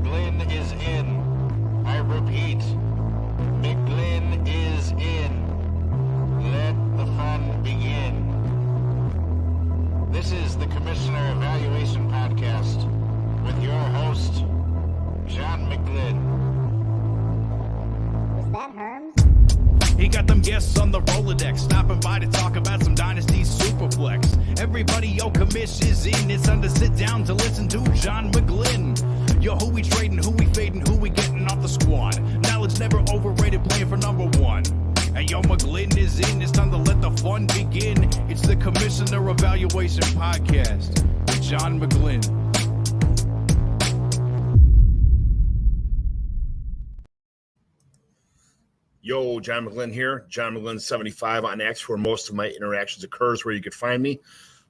McGlynn is in. I repeat, McGlynn is in. Let the fun begin. This is the Commissioner Evaluation Podcast with your host, John McGlynn. Was that Herms? He got them guests on the Rolodex, stopping by to talk about some Dynasty Superflex. Everybody, yo, commish is in. It's time to sit down to listen to John McGlynn. Yo, who we trading, who we fading, who we getting off the squad. Knowledge never overrated, playing for number one. And yo, McGlynn is in. It's time to let the fun begin. It's the Commissioner Evaluation Podcast with John McGlynn. Yo, John McGlynn here. John McGlynn 75 on X, where most of my interactions occurs, where you could find me.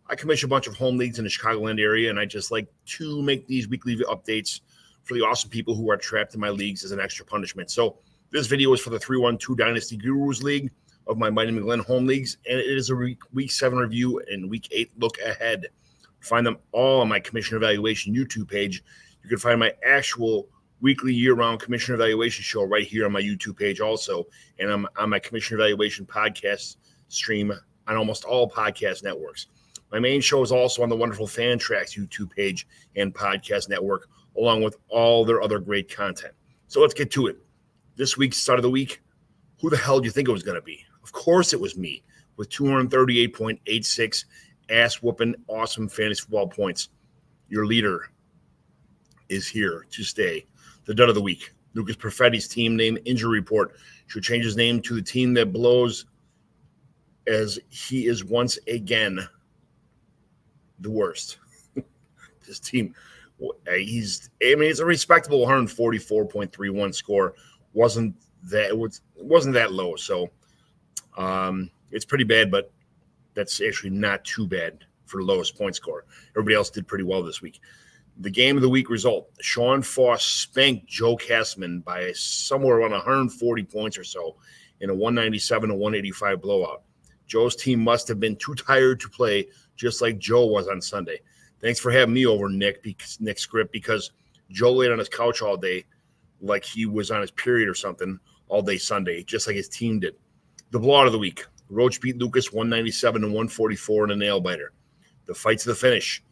I commission a bunch of home leagues in the Chicagoland area, and I just like to make these weekly updates for the awesome people who are trapped in my leagues as an extra punishment. So this video is for the 3-1-2 Dynasty Gurus League of my Mighty McGlynn home leagues, and it is a week 7 review and week 8 look ahead. Find them all on my Commissioner Evaluation YouTube page. You can find my actual weekly year-round Commissioner Evaluation show right here on my YouTube page also, and I'm on my Commissioner Evaluation podcast stream on almost all podcast networks. My main show is also on the wonderful Fan Tracks YouTube page and podcast network, along with all their other great content. So let's get to it. This week's start of the week, who the hell do you think it was going to be? Of course it was me, with 238.86 ass-whooping awesome fantasy football points. Your leader is here to stay. The dud of the week, Lucas Perfetti's team name injury report should change his name to the team that blows, as he is once again the worst. This team, it's a respectable 144.31 score. Wasn't that low, so it's pretty bad, but that's actually not too bad for the lowest point score. Everybody else did pretty well this week. The game of the week result, Sean Foss spanked Joe Castman by somewhere around 140 points or so in a 197-185 blowout. Joe's team must have been too tired to play, just like Joe was on Sunday. Thanks for having me over, Nick Script, because Joe laid on his couch all day like he was on his period or something all day Sunday, just like his team did. The blowout of the week, Roach beat Lucas 197-144 in a nail-biter. The fight to the finish.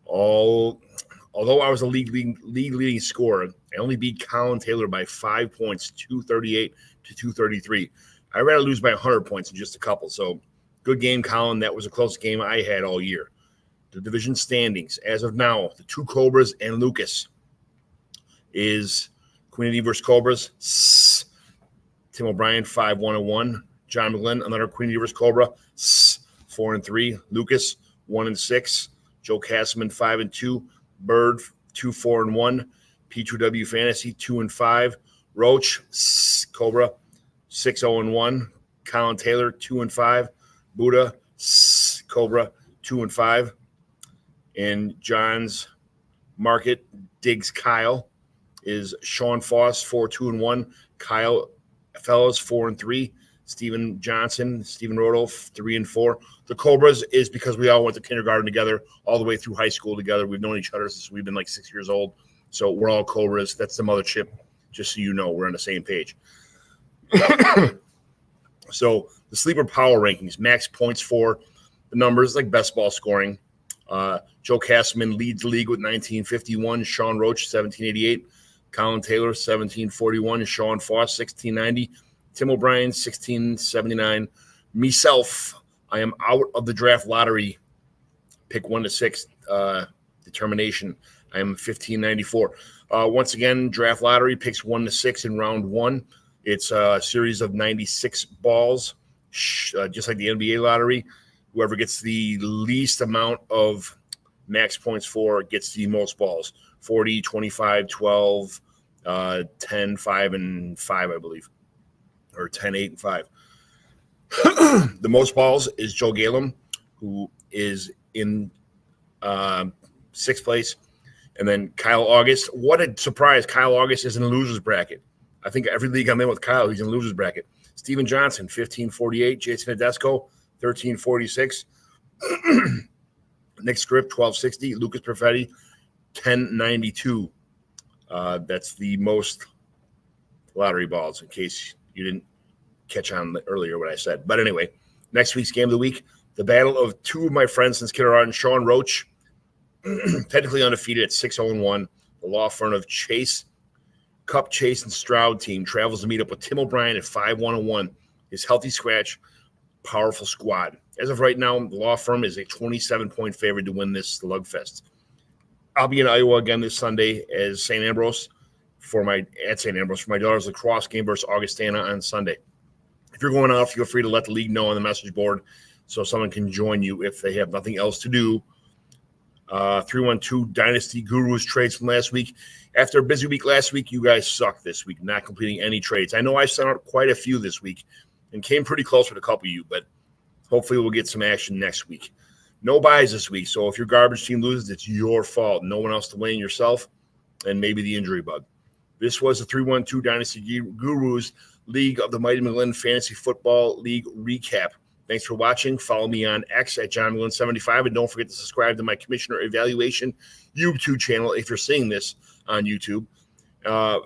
Although I was a league-leading scorer, I only beat Colin Taylor by 5 points, 238-233. I'd rather lose by 100 points than just a couple. So, good game, Colin. That was the closest game I had all year. The division standings, as of now, the two Cobras and Lucas is Queen versus Cobras. Tim O'Brien, 5-1-1. John McGlynn, another Queen versus Cobra, 4-3. Lucas, 1-6. Joe Castman, 5-2. Bird, 2-4-1. P2W Fantasy, 2-5. Roach, Cobra, 6-0-1. Colin Taylor, 2-5. Buddha, Cobra, 2-5. And John's Market, Diggs Kyle, is Sean Foss, 4-2-1. Kyle Fellows, 4-3. Steven Johnson, Steven Rodolph, 3-4. The Cobras is because we all went to kindergarten together, all the way through high school together. We've known each other since we've been like 6 years old. So we're all Cobras. That's the mothership. Just so you know, we're on the same page. So the sleeper power rankings, max points for the numbers, like best ball scoring. Joe Castman leads the league with 1951. Sean Roach, 1788. Colin Taylor, 1741. Sean Foss, 1690. Tim O'Brien, 1679. Myself, I am out of the draft lottery. Pick 1 to 6 determination. I am 1594. Once again, draft lottery picks 1 to 6 in round 1. It's a series of 96 balls, just like the NBA lottery. Whoever gets the least amount of max points for gets the most balls. 40, 25, 12, 10, 5, and 5, I believe. Or 10, 8, and 5. The most balls is Joe Galem, who is in 6th place. And then Kyle August. What a surprise. Kyle August is in the loser's bracket. I think every league I'm in with Kyle, he's in the loser's bracket. Steven Johnson, 1548. Jason Nadesco, 1346. Nick Script, 1260. Lucas Perfetti, 1092. That's the most lottery balls, in case you didn't catch on earlier what I said. But anyway, next week's game of the week, the battle of two of my friends since kindergarten, Sean Roach, technically undefeated at 6-0-1. The law firm of Chase, Cup, Chase, and Stroud team travels to meet up with Tim O'Brien at 5-1-1. His healthy scratch, powerful squad. As of right now, the law firm is a 27-point favorite to win this slugfest. I'll be in Iowa again this Sunday as St. Ambrose for my daughter's lacrosse game versus Augustana on Sunday. If you're going out, feel free to let the league know on the message board so someone can join you if they have nothing else to do. 312 Dynasty Gurus trades from last week. After a busy week last week, you guys suck this week, not completing any trades. I know I sent out quite a few this week and came pretty close with a couple of you, but hopefully we'll get some action next week. No buys this week, so if your garbage team loses, it's your fault. No one else to blame, yourself and maybe the injury bug. This was the 312 Dynasty Gurus League of the Mighty McGlynn Fantasy Football League recap. Thanks for watching. Follow me on X at JohnMcGlynn75, and don't forget to subscribe to my Commissioner Evaluation YouTube channel if you're seeing this on YouTube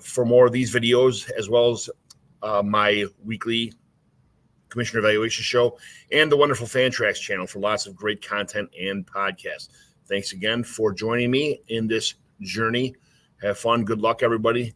for more of these videos, as well as my weekly Commissioner Evaluation show and the wonderful Fan Tracks channel for lots of great content and podcasts. Thanks again for joining me in this journey. Have fun. Good luck, everybody.